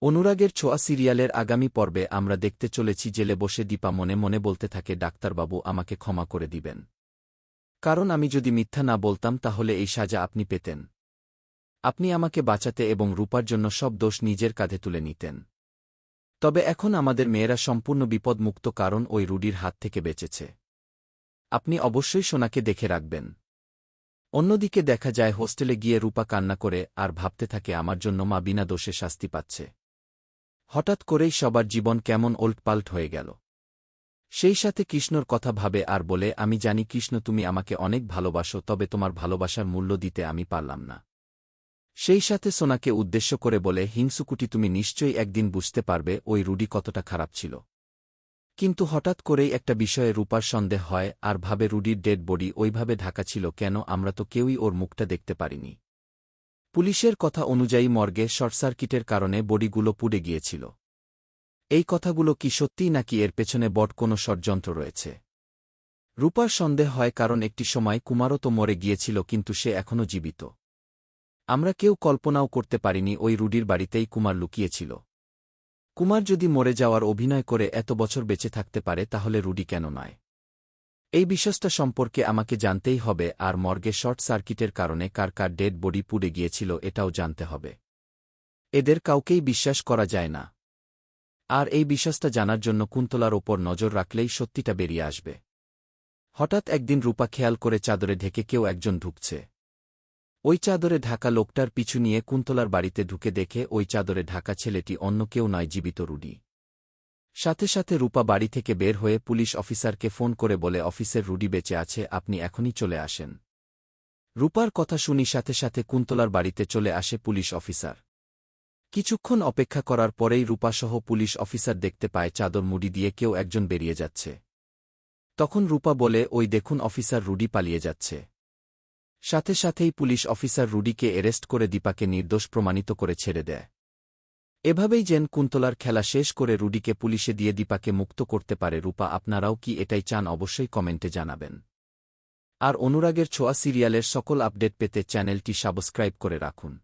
অনুরাগের ছোঁয়া সিরিয়ালের আগামী পর্বে আমরা দেখতে চলেছি জেলে বসে দীপা মনে মনে বলতে থাকে ডাক্তারবাবু আমাকে ক্ষমা করে দিবেন। কারণ আমি যদি মিথ্যা না বলতাম তাহলে এই সাজা আপনি পেতেন। আপনি আমাকে বাঁচাতে এবং রূপার জন্য সব দোষ নিজের কাঁধে তুলে নিতেন। তবে এখন আমাদের মেয়েরা সম্পূর্ণ বিপদমুক্ত কারণ ওই রুডির হাত থেকে বেঁচেছে। আপনি অবশ্যই সোনাকে দেখে রাখবেন। অন্যদিকে দেখা যায় হোস্টেলে গিয়ে রূপা কান্না করে আর ভাবতে থাকে আমার জন্য মা বিনা দোষে শাস্তি পাচ্ছে। হঠাৎ করেই সবার জীবন কেমন ওলটপালট হয়ে গেল। সেই সাথে কৃষ্ণর কথা ভাবে আর বলে আমি জানি কৃষ্ণ তুমি আমাকে অনেক ভালোবাসো, তবে তোমার ভালোবাসার মূল্য দিতে আমি পারলাম না। সেই সাথে সোনাকে উদ্দেশ্য করে বলে হিংসুকুটি তুমি নিশ্চয়ই একদিন বুঝতে পারবে ওই রুডি কতটা খারাপ ছিল। কিন্তু হঠাৎ করেই একটা বিষয়ে রূপার সন্দেহ হয় আর ভাবে রুডির ডেড বডি ওইভাবে ঢাকা ছিল কেন, আমরা তো কেউই ওর মুখটা দেখতে পারিনি। পুলিশের কথা অনুযায়ী মর্গে শর্টসার্কিটের কারণে বডিগুলো পুড়ে গিয়েছিল। এই কথাগুলো কি সত্যিই নাকি এর পেছনে বড় কোনো ষড়যন্ত্র রয়েছে? রূপার সন্দেহ হয় কারণ একটি সময় কুমারও তো মরে গিয়েছিল কিন্তু সে এখনও জীবিত। আমরা কেউ কল্পনাও করতে পারিনি ওই রুডির বাড়িতেই কুমার লুকিয়েছিল। কুমার যদি মরে যাওয়ার অভিনয় করে এত বছর বেঁচে থাকতে পারে তাহলে রুডি কেন নয়? এই বিষয়টা সম্পর্কে আমাকে জানতেই হবে আর মর্গে শর্ট সার্কিটের কারণে কার কার ডেড বডি পুড়ে গিয়েছিল এটাও জানতে হবে। এদের কাউকেই বিশ্বাস করা যায় না। আর এই বিষয়টা জানার জন্য কুন্তলার ওপর নজর রাখলেই সত্যিটা বেরিয়ে আসবে। হঠাৎ একদিন রূপা খেয়াল করে চাদরে ঢেকে কেউ একজন ঢুকছে। ওই চাদরে ঢাকা লোকটার পিছু নিয়ে কুন্তলার বাড়িতে ঢুকে দেখে ওই চাদরে ঢাকা ছেলেটি অন্য কেউ নয়, জীবিত রুডি। সাথে সাথে রূপা বাড়ি থেকে বের হয়ে পুলিশ অফিসারকে ফোন করে বলে অফিসের রুডি বেঁচে আছে, আপনি এখনই চলে আসেন। রূপার কথা শুনি সাথে সাথে কুন্তলার বাড়িতে চলে আসে পুলিশ অফিসার। কিছুক্ষণ অপেক্ষা করার পরেই রূপাসহ পুলিশ অফিসার দেখতে পায় চাদর মুড়ি দিয়ে কেউ একজন বেরিয়ে যাচ্ছে। তখন রূপা বলে ওই দেখুন অফিসার রুডি পালিয়ে যাচ্ছে। সাথে সাথেই পুলিশ অফিসার রুডিকে অ্যারেস্ট করে দীপাকে নির্দোষ প্রমাণিত করে ছেড়ে দেয়। এভাবেই যেন কুন্তলার খেলা শেষ করে রুডিকে পুলিশে দিয়ে দীপাকে মুক্ত করতে পারে রূপা। আপনারাও কি এটাই চান? অবশ্যই কমেন্টে জানাবেন। আর অনুরাগের ছোঁয়া সিরিয়ালের সকল আপডেট পেতে চ্যানেলটি সাবস্ক্রাইব করে রাখুন।